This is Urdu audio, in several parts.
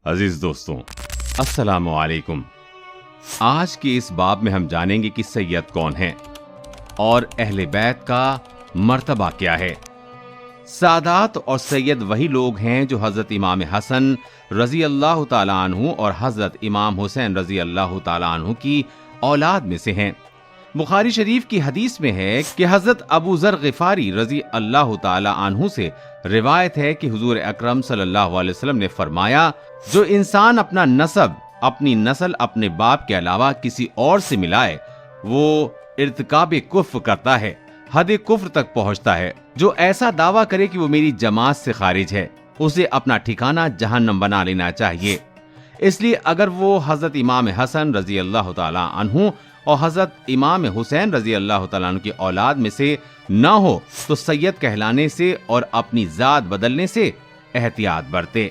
عزیز دوستوں، السلام علیکم۔ آج کے اس باب میں ہم جانیں گے کہ سید کون ہیں اور اہل بیت کا مرتبہ کیا ہے۔ سادات اور سید وہی لوگ ہیں جو حضرت امام حسن رضی اللہ تعالیٰ عنہ اور حضرت امام حسین رضی اللہ تعالیٰ عنہ کی اولاد میں سے ہیں۔ بخاری شریف کی حدیث میں ہے کہ حضرت ابو ذر غفاری رضی اللہ تعالیٰ عنہ سے روایت ہے کہ حضور اکرم صلی اللہ علیہ وسلم نے فرمایا، جو انسان اپنی نسل اپنے باپ کے علاوہ کسی اور سے ملائے وہ ارتکاب کفر کرتا ہے، حد کفر تک پہنچتا ہے۔ جو ایسا دعویٰ کرے کہ وہ میری جماعت سے خارج ہے، اسے اپنا ٹھکانہ جہنم بنا لینا چاہیے۔ اس لیے اگر وہ حضرت امام حسن رضی اللہ تعالیٰ عنہ اور حضرت امام حسین رضی اللہ تعالیٰ عنہ کی اولاد میں سے نہ ہو تو سید کہلانے سے اور اپنی ذات بدلنے سے احتیاط برتے۔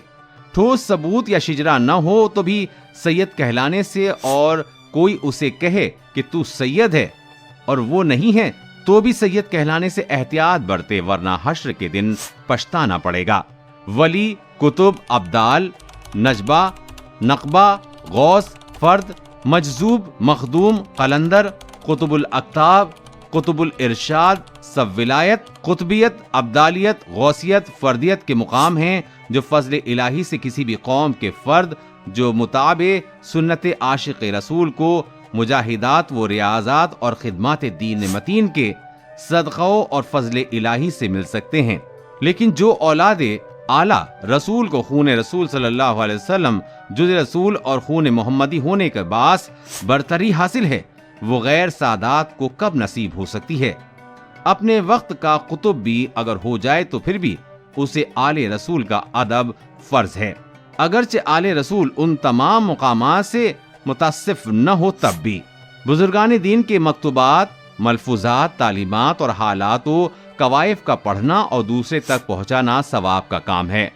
ٹھوس ثبوت یا شجرہ نہ ہو تو بھی سید کہلانے سے، اور کوئی اسے کہے کہ تو سید ہے اور وہ نہیں ہے تو بھی سید کہلانے سے احتیاط برتے، ورنہ حشر کے دن پچھتانا پڑے گا۔ ولی، کتب، ابدال، نجبہ، نقبہ، غوث، فرد، مجذوب، مخدوم، قلندر، قطب الاقطاب، قطب الارشاد، سب ولایت، قطبیت، ابدالیت، غوثیت، فردیت کے مقام ہیں جو فضل الہی سے کسی بھی قوم کے فرد جو متابع سنت عاشق رسول کو مجاہدات و ریاضات اور خدمات دین متین کے صدقوں اور فضل الہی سے مل سکتے ہیں۔ لیکن جو اولاد اعلیٰ رسول کو خون رسول صلی اللہ علیہ وسلم جز رسول اور خون محمدی ہونے کے باعث برتری حاصل ہے، وہ غیر سادات کو کب نصیب ہو سکتی ہے؟ اپنے وقت کا قطب بھی اگر ہو جائے تو پھر بھی اسے آل رسول کا ادب فرض ہے، اگرچہ آل رسول ان تمام مقامات سے متصف نہ ہو تب بھی۔ بزرگان دین کے مکتوبات، ملفوظات، تعلیمات اور حالات و کوائف کا پڑھنا اور دوسرے تک پہنچانا ثواب کا کام ہے،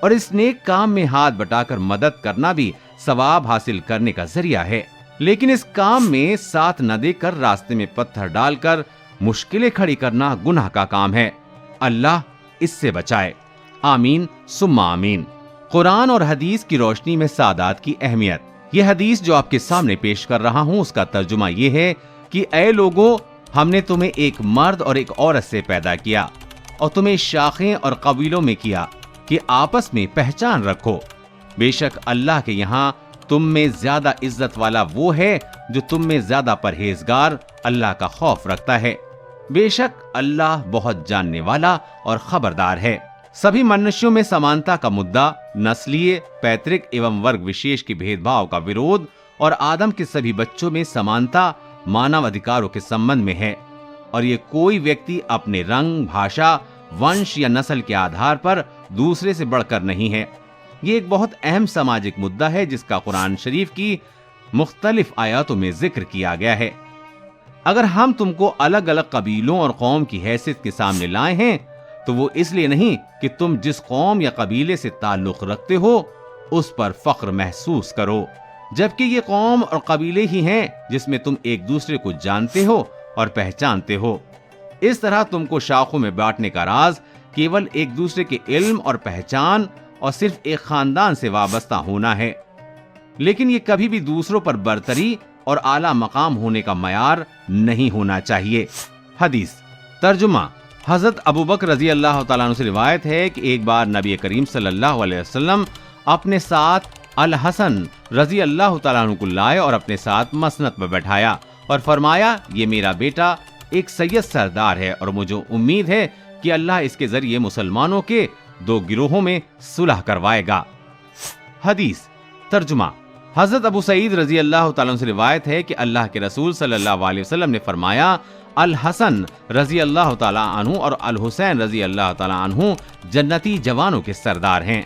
اور اس نیک کام میں ہاتھ بٹا کر مدد کرنا بھی ثواب حاصل کرنے کا ذریعہ ہے۔ لیکن اس کام میں ساتھ نہ دے کر راستے میں پتھر ڈال کر مشکلیں کھڑی کرنا گناہ کا کام ہے۔ اللہ اس سے بچائے، آمین ثم آمین۔ قرآن اور حدیث کی روشنی میں سادات کی اہمیت۔ یہ حدیث جو آپ کے سامنے پیش کر رہا ہوں، اس کا ترجمہ یہ ہے کہ اے لوگوں، ہم نے تمہیں ایک مرد اور ایک عورت سے پیدا کیا اور تمہیں شاخیں اور قبیلوں میں کیا کہ آپس میں پہچان رکھو۔ بے شک اللہ کے یہاں تم میں زیادہ عزت والا وہ ہے جو تم میں زیادہ پرہیزگار اللہ کا خوف رکھتا ہے۔ بے شک اللہ بہت جاننے والا اور خبردار ہے۔ سبھی منشیوں میں سمانتا کا مدعا نسلیے، پیترک ایوم ورگ وشیش کے بھید بھاؤ کا ورود اور آدم کے سبھی بچوں میں سمانتا مانو ادھیکاروں کے سمبند میں ہے، اور یہ کوئی ویکتی اپنے رنگ، بھاشا، ونش یا نسل کے آدھار پر دوسرے سے بڑھ کر نہیں ہے۔ یہ ایک بہت اہم سماجک مدعا ہے جس کا قرآن شریف کی مختلف آیاتوں میں ذکر کیا گیا ہے۔ اگر ہم تم کو الگ الگ قبیلوں اور قوم کی حیثیت کے سامنے لائے ہیں تو وہ اس لیے نہیں کہ تم جس قوم یا قبیلے سے تعلق رکھتے ہو اس پر فخر محسوس کرو، جبکہ یہ قوم اور قبیلے ہی ہیں جس میں تم ایک دوسرے کو جانتے ہو اور پہچانتے ہو۔ اس طرح تم کو شاخوں میں بانٹنے کا راز کیول ایک دوسرے کے علم اور پہچان اور صرف ایک خاندان سے وابستہ ہونا ہے، لیکن یہ کبھی بھی دوسروں پر برتری اور اعلیٰ مقام ہونے کا معیار نہیں ہونا چاہیے۔ حدیث ترجمہ۔ حضرت ابو بکر رضی اللہ تعالیٰ عنہ سے روایت ہے کہ ایک بار نبی کریم صلی اللہ علیہ وسلم اپنے ساتھ الحسن رضی اللہ تعالیٰ عنہ کو لائے اور اپنے ساتھ مسند پر بیٹھایا اور فرمایا، یہ میرا بیٹا ایک سید سردار ہے اور مجھے امید ہے کہ اللہ اس کے ذریعے مسلمانوں کے دو گروہوں میں صلح کروائے گا۔ حدیث ترجمہ۔ حضرت ابو سعید رضی اللہ تعالیٰ عنہ سے روایت ہے کہ اللہ کے رسول صلی اللہ علیہ وسلم نے فرمایا، الحسن رضی اللہ تعالیٰ عنہ اور الحسین رضی اللہ تعالیٰ عنہ جنتی جوانوں کے سردار ہیں۔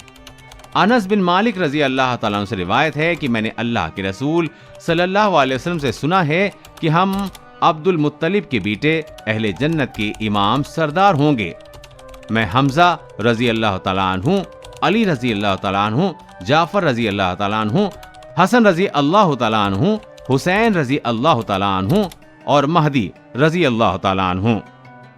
انس بن مالک رضی اللہ تعالیٰ عنہ سے روایت ہے کہ میں نے اللہ کے رسول صلی اللہ علیہ وسلم سے سنا ہے کہ ہم عبد المطلب کے بیٹے اہل جنت کے امام سردار ہوں گے۔ میں حمزہ رضی اللہ تعالیٰ عنہ، علی رضی اللہ تعالیٰ عنہ، جعفر رضی اللہ تعالیٰ عنہ، حسن رضی اللہ تعالیٰ عنہ، حسین رضی اللہ تعالیٰ عنہ اور مہدی رضی اللہ تعالیٰ عنہ۔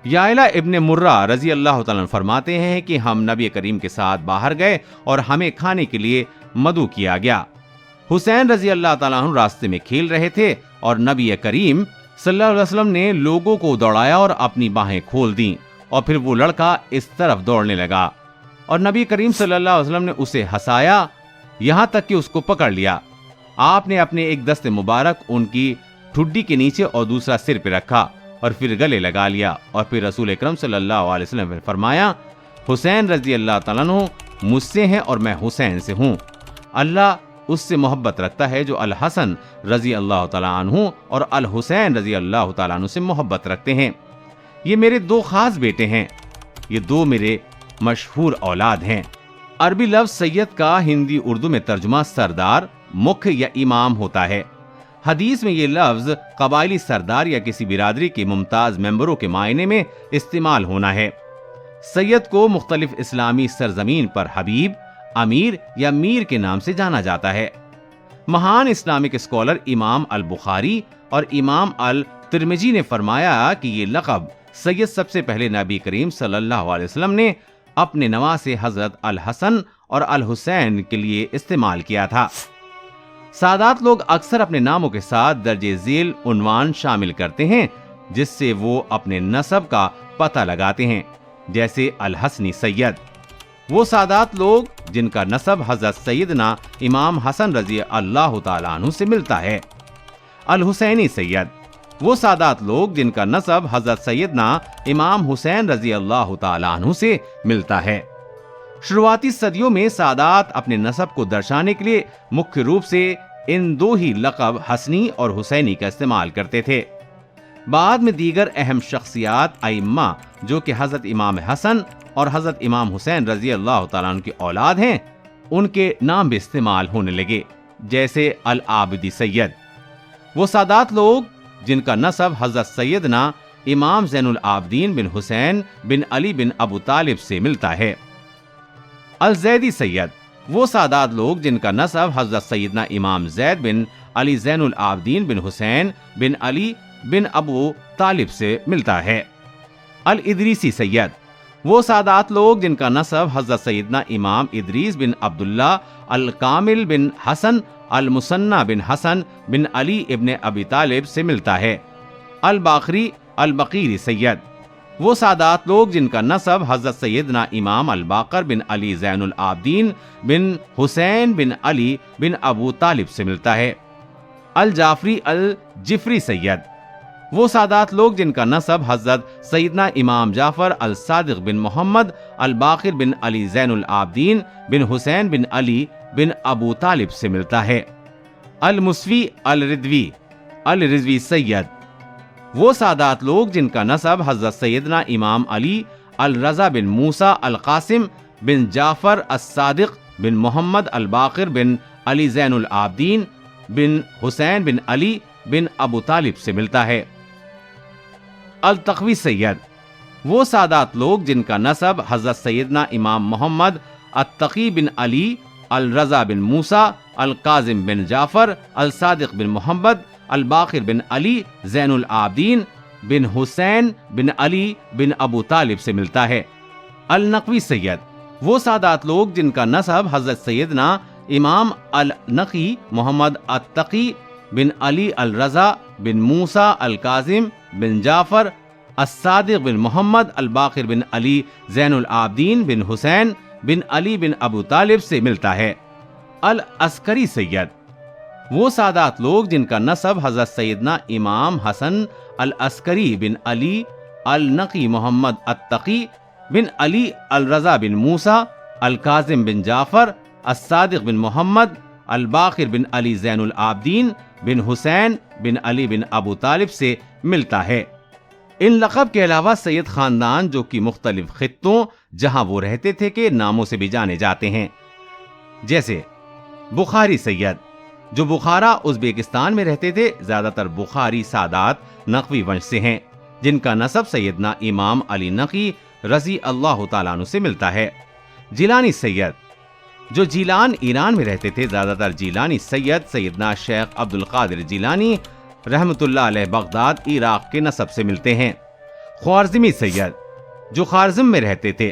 یائلہ ابن مرہ رضی اللہ تعالیٰ عنہ فرماتے ہیں کہ ہم نبی کریم کے ساتھ باہر گئے اور ہمیں کھانے کے لیے مدعو کیا گیا۔ حسین رضی اللہ تعالیٰ عنہ راستے میں کھیل رہے تھے اور نبی کریم صلی اللہ علیہ وسلم نے لوگوں کو دوڑایا اور اپنی باہیں کھول دیں، اور پھر وہ لڑکا اس طرف دوڑنے لگا اور نبی کریم صلی اللہ علیہ وسلم نے اسے ہنسایا یہاں تک کہ اس کو پکڑ لیا۔ آپ نے اپنے ایک دست مبارک ان کی ٹھڈی کے نیچے اور دوسرا سر پہ رکھا اور پھر گلے لگا لیا، اور پھر رسول اکرم صلی اللہ علیہ وسلم نے فرمایا، حسین رضی اللہ تعالیٰ عنہ مجھ سے ہیں اور میں حسین سے ہوں۔ اللہ اس سے محبت رکھتا ہے جو الحسن رضی اللہ تعالیٰ عنہ اور الحسین رضی اللہ تعالیٰ عنہ سے محبت رکھتے ہیں۔ یہ میرے دو خاص بیٹے ہیں، یہ دو میرے مشہور اولاد ہیں۔ عربی لفظ سید کا ہندی اردو میں ترجمہ سردار، مکھ یا امام ہوتا ہے۔ حدیث میں یہ لفظ قبائلی سردار یا کسی برادری کے ممتاز ممبروں کے معنی میں استعمال ہونا ہے۔ سید کو مختلف اسلامی سرزمین پر حبیب، امیر یا میر کے نام سے جانا جاتا ہے۔ مہان اسلامک اسکالر امام البخاری اور امام الترمذی نے فرمایا کہ یہ لقب سید سب سے پہلے نبی کریم صلی اللہ علیہ وسلم نے اپنے نواسے حضرت الحسن اور الحسین کے لیے استعمال کیا تھا۔ سادات لوگ اکثر اپنے ناموں کے ساتھ درجہ ذیل عنوان شامل کرتے ہیں جس سے وہ اپنے نسب کا پتہ لگاتے ہیں، جیسے الحسنی سید، وہ سادات لوگ جن کا نسب حضرت سیدنا امام حسن رضی اللہ تعالیٰ عنہ سے ملتا ہے۔ الحسینی سید، وہ سادات لوگ جن کا نسب حضرت سیدنا امام حسین رضی اللہ تعالیٰ عنہ سے ملتا ہے۔ شروعاتی صدیوں میں سادات اپنے نسب کو درشانے کے لیے مکھ روپ سے ان دو ہی لقب حسنی اور حسینی کا استعمال کرتے تھے۔ بعد میں دیگر اہم شخصیات ائمہ جو کہ حضرت امام حسن اور حضرت امام حسین رضی اللہ تعالیٰ عنہ کی اولاد ہیں، ان کے نام بھی استعمال ہونے لگے، جیسے العابدی سید، وہ سادات لوگ جن کا نسب حضرت سیدنا امام زین العابدین بن حسین بن علی بن ابو طالب سے ملتا ہے۔ الزیدی سید، وہ سادات لوگ جن کا نسب حضرت سیدنا امام زید بن علی زین العابدین بن حسین بن علی بن ابو طالب سے ملتا ہے۔ الادریسی سید، وہ سادات لوگ جن کا نسب حضرت سیدنا امام ادریس بن عبداللہ الکامل بن حسن المثنی بن حسن بن علی ابن ابی طالب سے ملتا ہے۔ البقیری سید، وہ سادات لوگ جن کا نسب حضرت سیدنا امام الباقر بن علی زین العابدین بن حسین بن علی بن ابو طالب سے ملتا ہے۔ الجفری سید، وہ سادات لوگ جن کا نسب حضرت سیدنا امام جعفر الصادق بن محمد الباقر بن علی زین العابدین بن حسین بن علی بن ابو طالب سے ملتا ہے۔ المسوی الرضوی سید، وہ سادات لوگ جن کا نسب حضرت سیدنا امام علی الرضا بن موسیٰ القاسم بن جعفر الصادق بن محمد الباقر بن علی زین العابدین بن حسین بن علی بن ابو طالب سے ملتا ہے۔ التقوی سید، وہ سادات لوگ جن کا نسب حضرت سیدنا امام محمد التقی بن علی الرضا بن موسیٰ القاسم بن جعفر الصادق بن محمد الباقر بن علی زین العابدین بن حسین بن علی بن ابو طالب سے ملتا ہے۔ النقوی سید، وہ سادات لوگ جن کا نسب حضرت سیدنا امام النقی محمد التقی بن علی الرضا بن موسیٰ القاسم بن جعفر الصادق بن محمد الباقر بن علی زین العابدین بن حسین بن علی بن ابو طالب سے ملتا ہے۔ العسکری سید، وہ سادات لوگ جن کا نسب حضرت سیدنا امام حسن العسکری بن علی النقی محمد التقی بن علی الرضا بن موسیٰ القاسم بن جعفر الصادق بن محمد الباقر بن علی زین العابدین بن حسین بن علی بن ابو طالب سے ملتا ہے۔ ان لقب کے علاوہ سید خاندان جو کہ مختلف خطوں جہاں وہ رہتے تھے کے ناموں سے بھی جانے جاتے ہیں، جیسے بخاری سید، جو بخارا ازبیکستان میں رہتے تھے، زیادہ تر بخاری سادات نقوی ونش سے ہیں جن کا نسب سیدنا امام علی نقی رضی اللہ تعالیٰ عنہ سے ملتا ہے۔ جیلانی سید، جو جیلان ایران میں رہتے تھے، زیادہ تر جیلانی سید سیدنا شیخ عبد القادر جیلانی رحمۃ اللہ علیہ بغداد عراق کے نسب سے ملتے ہیں۔ خوارزمی سید، جو خوارزم میں رہتے تھے،